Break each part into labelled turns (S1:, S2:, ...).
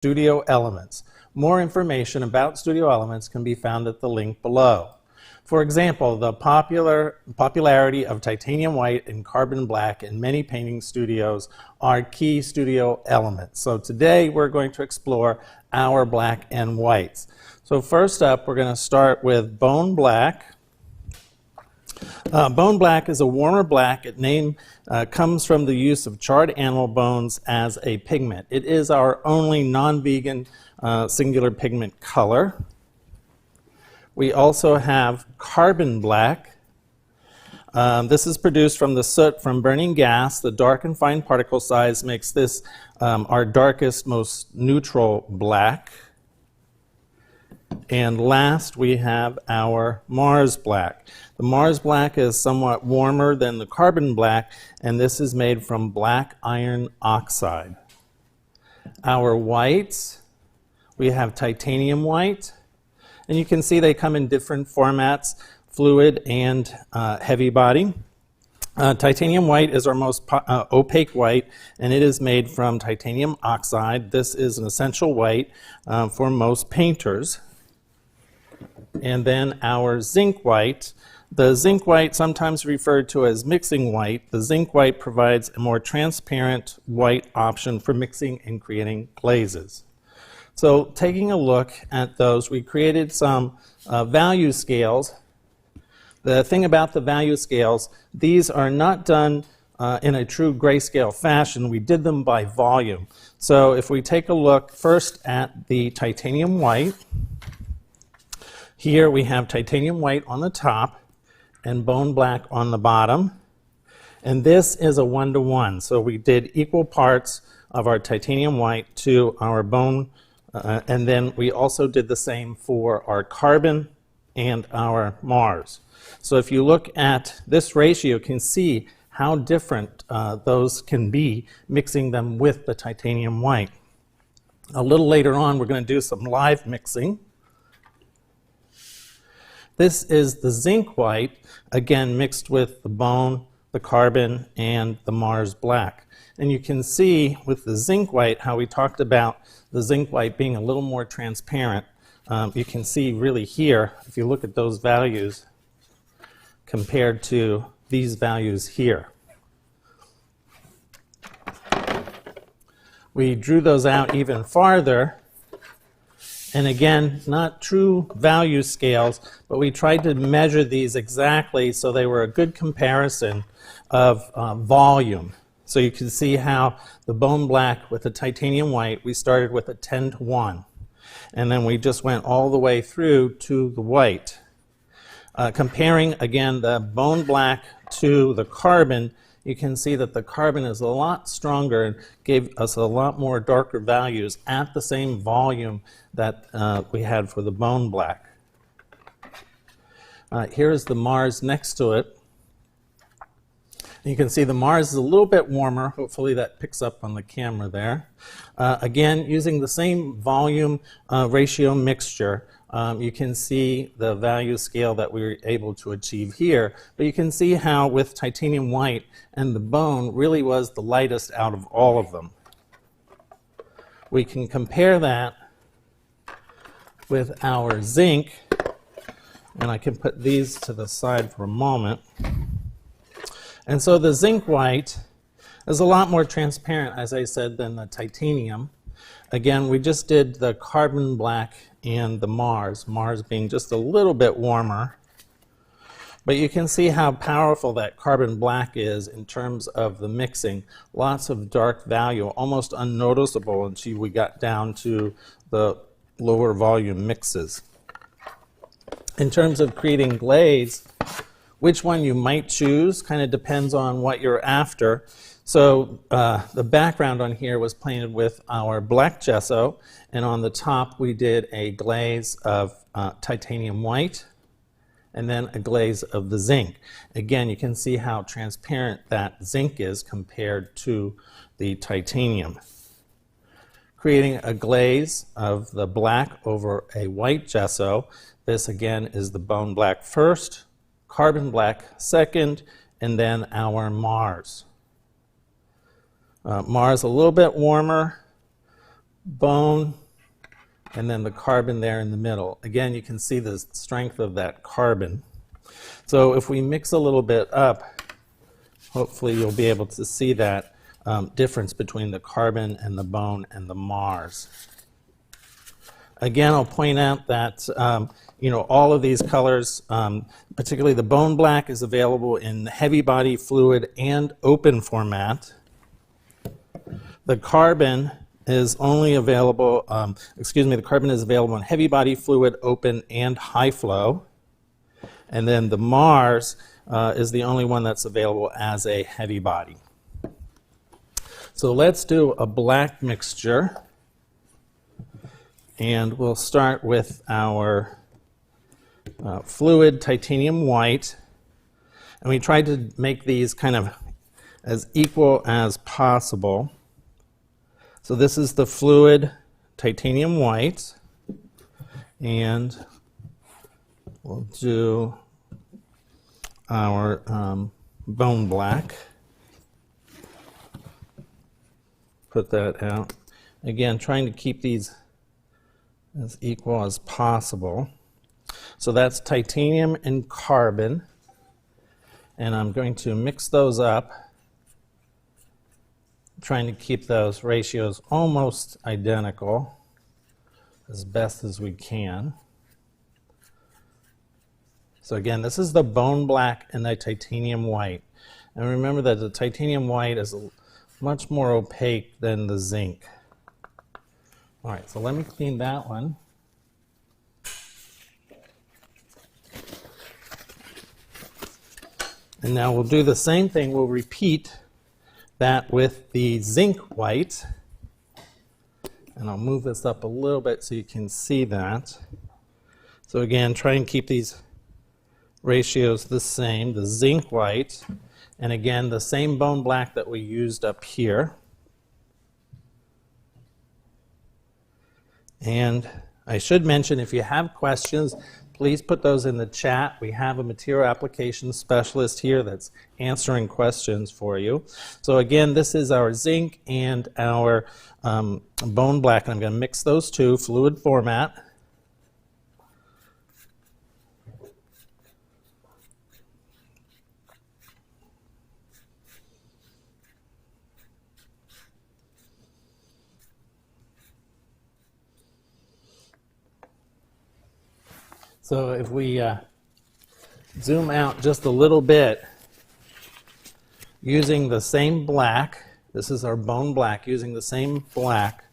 S1: Studio Elements. More information about Studio Elements can be found at the link below. For example, the popularity of titanium white and carbon black in many painting studios are key studio elements. So today we're going to explore our black and whites. So first up, we're going to start with bone black. Bone black is a warmer black. Its name comes from the use of charred animal bones as a pigment. It is our only non-vegan singular pigment color. We also have carbon black. This is produced from the soot from burning gas. The dark and fine particle size makes this our darkest, most neutral black. And last, we have our Mars black. The Mars black is somewhat warmer than the carbon black, and this is made from black iron oxide. Our whites, we have titanium white, and you can see they come in different formats, fluid and heavy body. Titanium white is our most opaque white, and it is made from titanium oxide. This is an essential white for most painters. And then our zinc white. The zinc white, sometimes referred to as mixing white, the zinc white provides a more transparent white option for mixing and creating glazes. So taking a look at those, we created some value scales. The thing about the value scales, these are not done in a true grayscale fashion. We did them by volume. So if we take a look first at the titanium white, here we have titanium white on the top and bone black on the bottom. And this is a 1-to-1. So we did equal parts of our titanium white to our bone. And then we also did the same for our carbon and our Mars. So if you look at this ratio, you can see how different those can be, mixing them with the titanium white. A little later on, we're going to do some live mixing. This is the zinc white, again mixed with the bone, the carbon, and the Mars black. And you can see with the zinc white how we talked about the zinc white being a little more transparent. You can see really here, if you look at those values compared to these values here. We drew those out even farther. And again, not true value scales, but we tried to measure these exactly so they were a good comparison of volume. So you can see how the bone black with the titanium white, we started with a 10-to-1. And then we just went all the way through to the white. Comparing, again, the bone black to the carbon, you can see that the carbon is a lot stronger and gave us a lot more darker values at the same volume that we had for the bone black. Here's the Mars next to it. You can see the Mars is a little bit warmer. Hopefully that picks up on the camera there. Again, using the same volume ratio mixture, you can see the value scale that we were able to achieve here. But you can see how with titanium white and the bone really was the lightest out of all of them. We can compare that with our zinc, and I can put these to the side for a moment. And so the zinc white is a lot more transparent, as I said, than the titanium. Again, we just did the carbon black and the Mars being just a little bit warmer. But you can see how powerful that carbon black is in terms of the mixing. Lots of dark value, almost unnoticeable until we got down to the lower volume mixes. In terms of creating glaze, which one you might choose kind of depends on what you're after. So the background on here was painted with our black gesso, and on the top we did a glaze of titanium white and then a glaze of the zinc. Again, you can see how transparent that zinc is compared to the titanium. Creating a glaze of the black over a white gesso. This again is the bone black first, carbon black second, and then our Mars. Mars a little bit warmer, bone, and then the carbon there in the middle. Again, you can see the strength of that carbon. So if we mix a little bit up, hopefully you'll be able to see that difference between the carbon and the bone and the Mars. Again, I'll point out that all of these colors, particularly the bone black, is available in heavy body, fluid, and open format. The carbon is only available, the carbon is available in heavy body, fluid, open, and high flow. And then the Mars is the only one that's available as a heavy body. So let's do a black mixture. And we'll start with our fluid titanium white. And we tried to make these kind of as equal as possible. So this is the fluid titanium white. And we'll do our bone black. Put that out. Again, trying to keep these as equal as possible. So that's titanium and carbon. And I'm going to mix those up, trying to keep those ratios almost identical as best as we can. So again, this is the bone black and the titanium white. And remember that the titanium white is much more opaque than the zinc. All right, so let me clean that one. And now we'll do the same thing. We'll repeat that with the zinc white. And I'll move this up a little bit so you can see that. So again, try and keep these ratios the same, the zinc white, and again, the same bone black that we used up here. And I should mention, if you have questions, please put those in the chat. We have a material application specialist here that's answering questions for you. So again, this is our zinc and our bone black, and I'm going to mix those two, fluid format. So if we zoom out just a little bit, using the same black, this is our bone black, using the same black,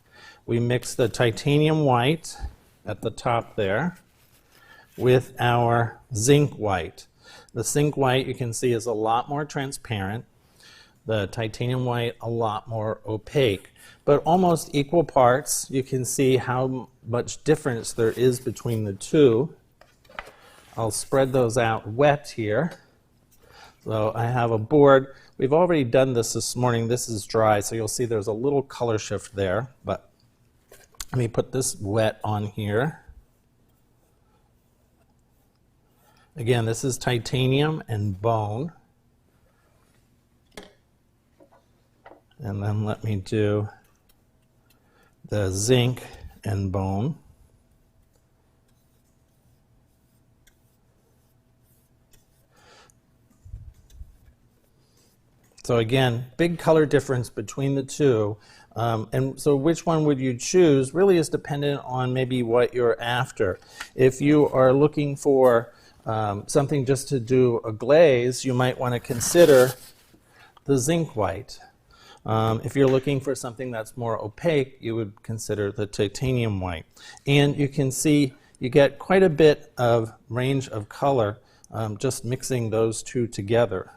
S1: we mix the titanium white at the top there with our zinc white. The zinc white, you can see, is a lot more transparent. The titanium white, a lot more opaque. But almost equal parts. You can see how much difference there is between the two. I'll spread those out wet here. So I have a board. We've already done this morning. This is dry, so you'll see there's a little color shift there. But let me put this wet on here. Again, this is titanium and bone. And then let me do the zinc and bone. So again, big color difference between the two. And so which one would you choose really is dependent on maybe what you're after. If you are looking for something just to do a glaze, you might want to consider the zinc white. If you're looking for something that's more opaque, you would consider the titanium white. And you can see you get quite a bit of range of color just mixing those two together.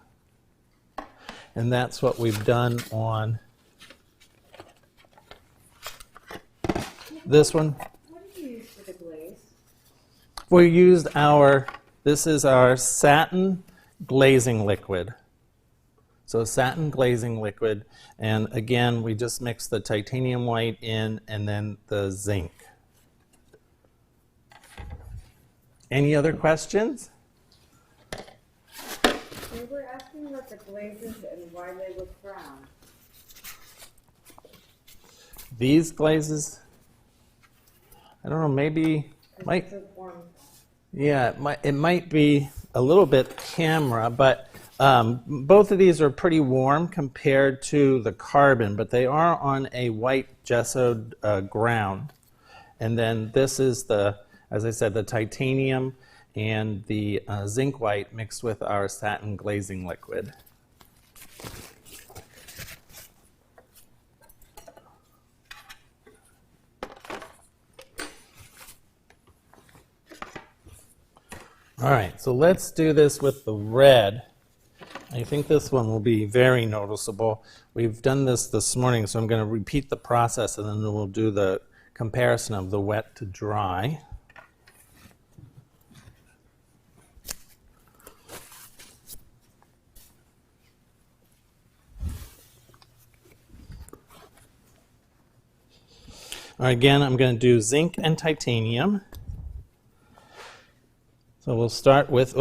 S1: And that's what we've done on this one.
S2: What did you use for the glaze?
S1: We used this is our satin glazing liquid. So satin glazing liquid, and again, we just mix the titanium white in and then the zinc. Any other questions?
S2: They were asking about the glazes and why they look brown.
S1: these glazes, I don't know, maybe, might,
S2: It's a warm.
S1: yeah, it might be a little bit camera, but both of these are pretty warm compared to the carbon, but they are on a white gessoed ground. And then this is the, as I said, the titanium and the zinc white mixed with our satin glazing liquid. All right, so let's do this with the red. I think this one will be very noticeable. We've done this morning, so I'm going to repeat the process and then we'll do the comparison of the wet to dry. All right, again, I'm going to do zinc and titanium. So we'll start with,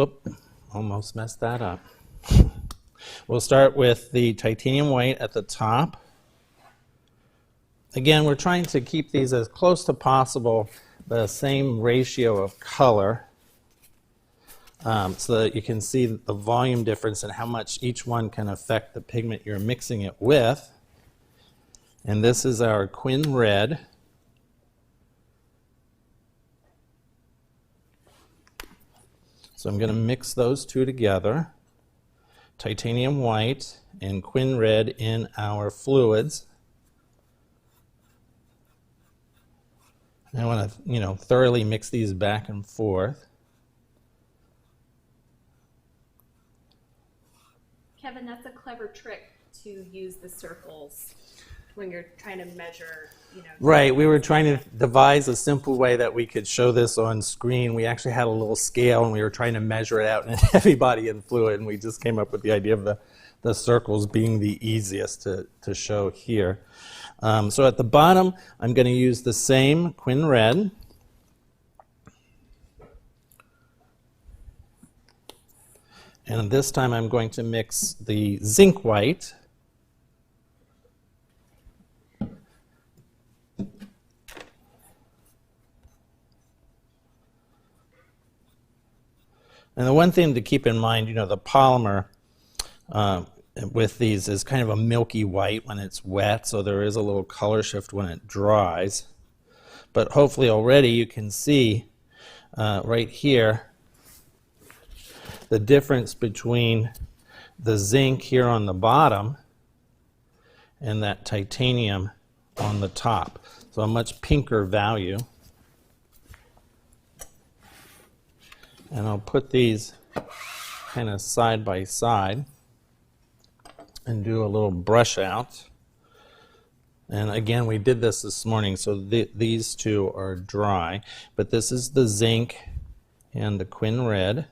S1: almost messed that up. We'll start with the titanium white at the top. Again, we're trying to keep these as close to possible, the same ratio of color, so that you can see the volume difference and how much each one can affect the pigment you're mixing it with. And this is our quin red. So I'm going to mix those two together, titanium white and quin red in our fluids. I want to, thoroughly mix these back and forth.
S3: Kevin, that's a clever trick to use the circles when you're trying to measure,
S1: Right, we were trying to devise a simple way that we could show this on screen. We actually had a little scale and we were trying to measure it out in a heavy body and fluid, and we just came up with the idea of the circles being the easiest to show here. So at the bottom, I'm going to use the same quin red. And this time I'm going to mix the zinc white. And the one thing to keep in mind, the polymer with these is kind of a milky white when it's wet, so there is a little color shift when it dries. But hopefully already you can see right here the difference between the zinc here on the bottom and that titanium on the top. So a much pinker value. And I'll put these kind of side by side and do a little brush out. And again, we did this morning, so these two are dry. But this is the zinc and the quin red.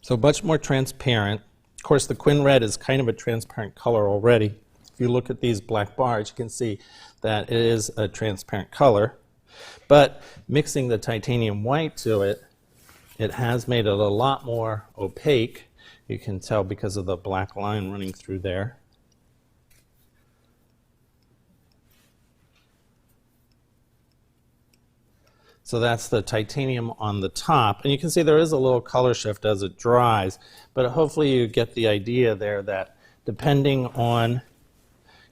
S1: So much more transparent. Of course, the quin red is kind of a transparent color already. If you look at these black bars, you can see that it is a transparent color. But mixing the titanium white to it, it has made it a lot more opaque. You can tell because of the black line running through there. So that's the titanium on the top. And you can see there is a little color shift as it dries, but hopefully you get the idea there that depending on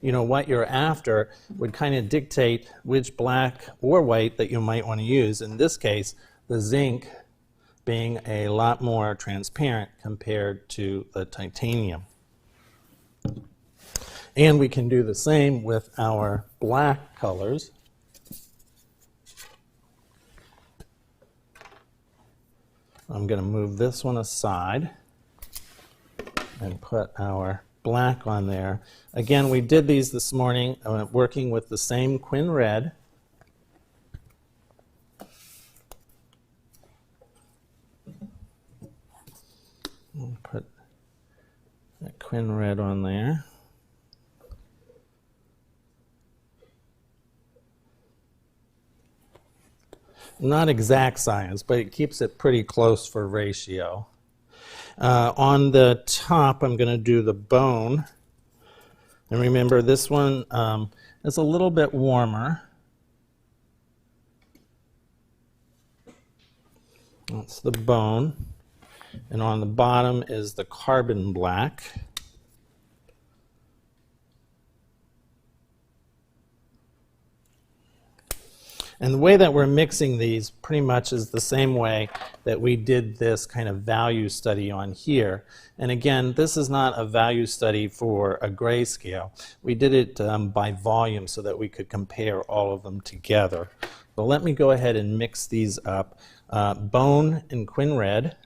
S1: what you're after would kind of dictate which black or white that you might want to use. In this case, the zinc being a lot more transparent compared to the titanium. And we can do the same with our black colors. I'm going to move this one aside and put our black on there. Again, we did these this morning working with the same quin red. We'll put that quin red on there. Not exact science, but it keeps it pretty close for ratio. On the top, I'm going to do the bone And remember, this one is a little bit warmer. That's the bone. And on the bottom is the carbon black. And the way that we're mixing these pretty much is the same way that we did this kind of value study on here. And again, this is not a value study for a grayscale. We did it by volume so that we could compare all of them together. So let me go ahead and mix these up. Bone and quin red.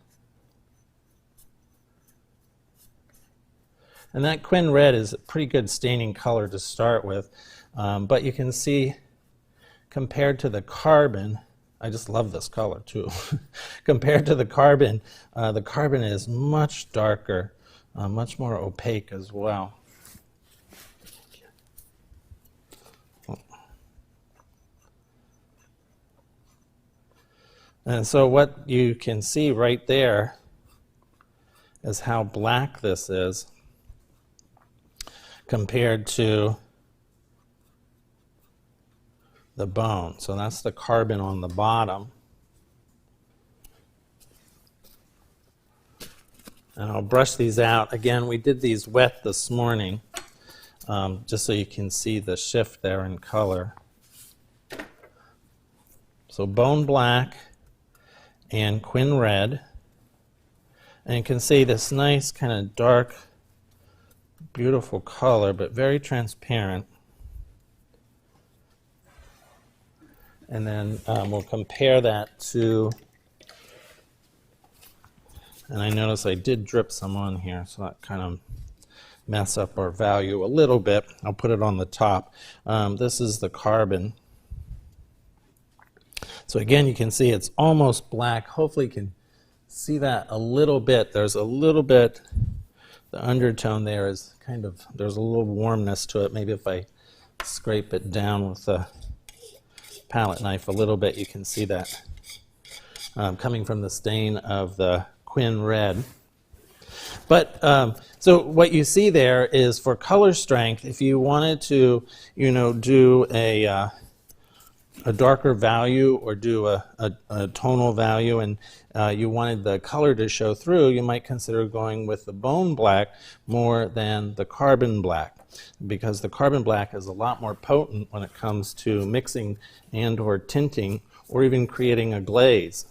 S1: And that quin red is a pretty good staining color to start with. But you can see, compared to the carbon, I just love this color too. Compared to the carbon is much darker, much more opaque as well. And so what you can see right there is how black this is compared to the bone. So that's the carbon on the bottom. And I'll brush these out. Again, we did these wet this morning, just so you can see the shift there in color. So bone black and quin red. And you can see this nice kind of dark, beautiful color, but very transparent. And then we'll compare that to, and I notice I did drip some on here, so that kind of mess up our value a little bit. I'll put it on the top. This is the carbon. So again, you can see it's almost black. Hopefully you can see that a little bit. There's a little bit, the undertone there is kind of, there's a little warmness to it. Maybe if I scrape it down with the palette knife a little bit, you can see that coming from the stain of the quin red. But so what you see there is for color strength, if you wanted to, do a darker value or do a tonal value, and you wanted the color to show through, you might consider going with the bone black more than the carbon black, because the carbon black is a lot more potent when it comes to mixing and or tinting or even creating a glaze.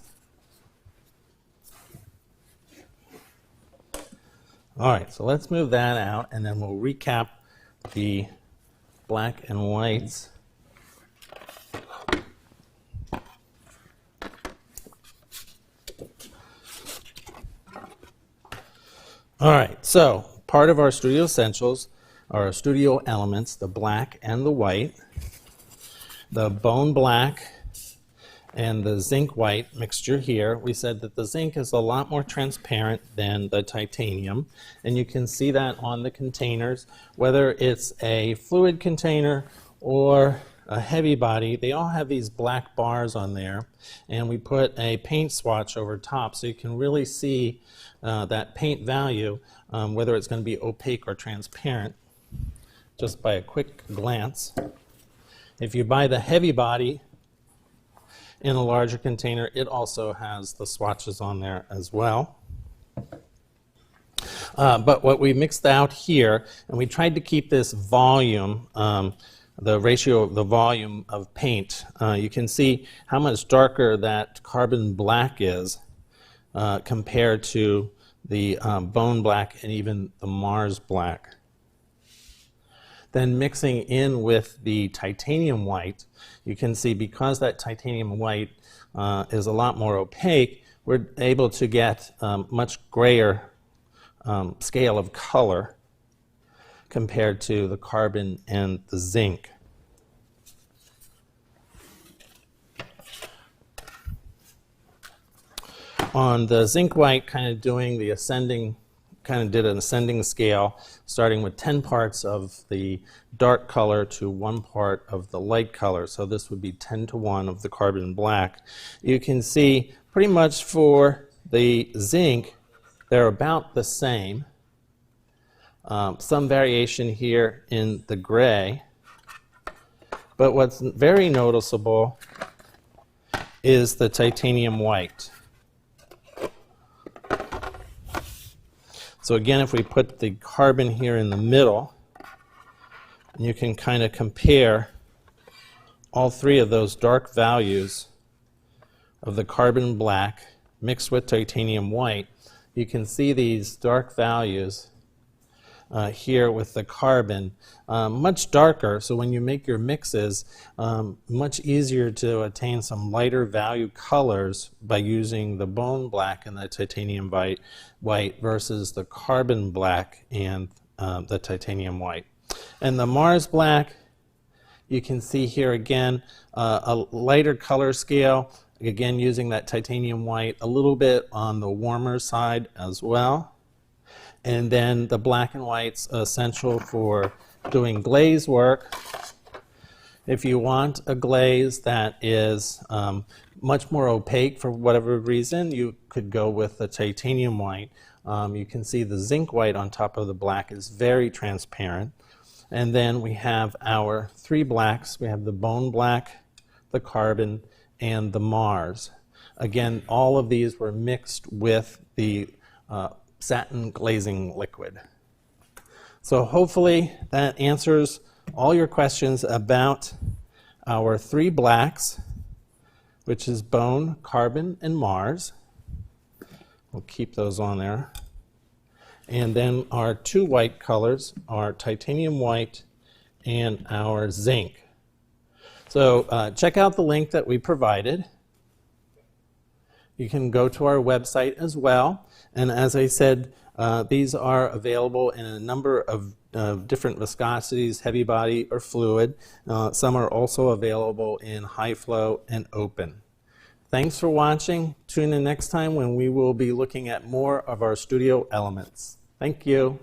S1: All right, so let's move that out, and then we'll recap the black and whites. All right, so part of our studio essentials are our studio elements, the black and the white, the bone black and the zinc white mixture here. We said that the zinc is a lot more transparent than the titanium, and you can see that on the containers, whether it's a fluid container or a heavy body. They all have these black bars on there, and we put a paint swatch over top so you can really see that paint value, whether it's going to be opaque or transparent, just by a quick glance. If you buy the heavy body in a larger container, it also has the swatches on there as well. But what we mixed out here, and we tried to keep this volume, the ratio of the volume of paint, you can see how much darker that carbon black is compared to the bone black and even the Mars black. Then mixing in with the titanium white, you can see because that titanium white is a lot more opaque, we're able to get much grayer scale of color compared to the carbon and the zinc. On the zinc white, kind of doing the ascending, kind of did an ascending scale, starting with 10 parts of the dark color to 1 part of the light color. So this would be 10:1 of the carbon black. You can see pretty much for the zinc, they're about the same. some variation here in the gray. But what's very noticeable is the titanium white. So again, if we put the carbon here in the middle, you can kind of compare all three of those dark values of the carbon black mixed with titanium white. You can see these dark values here with the carbon, much darker, so when you make your mixes, much easier to attain some lighter value colors by using the bone black and the titanium white versus the carbon black and the titanium white. And the Mars black, you can see here again a lighter color scale, again using that titanium white, a little bit on the warmer side as well. And then the black and white's essential for doing glaze work. If you want a glaze that is much more opaque for whatever reason, you could go with the titanium white. You can see the zinc white on top of the black is very transparent. And then we have our three blacks. We have the bone black, the carbon, and the Mars. Again, all of these were mixed with the satin glazing liquid. So hopefully that answers all your questions about our three blacks, which is bone, carbon, and Mars. We'll keep those on there. And then our two white colors are titanium white and our zinc. So check out the link that we provided. You can go to our website as well. And as I said, these are available in a number of different viscosities, heavy body or fluid. Some are also available in high flow and open. Thanks for watching. Tune in next time when we will be looking at more of our studio elements. Thank you.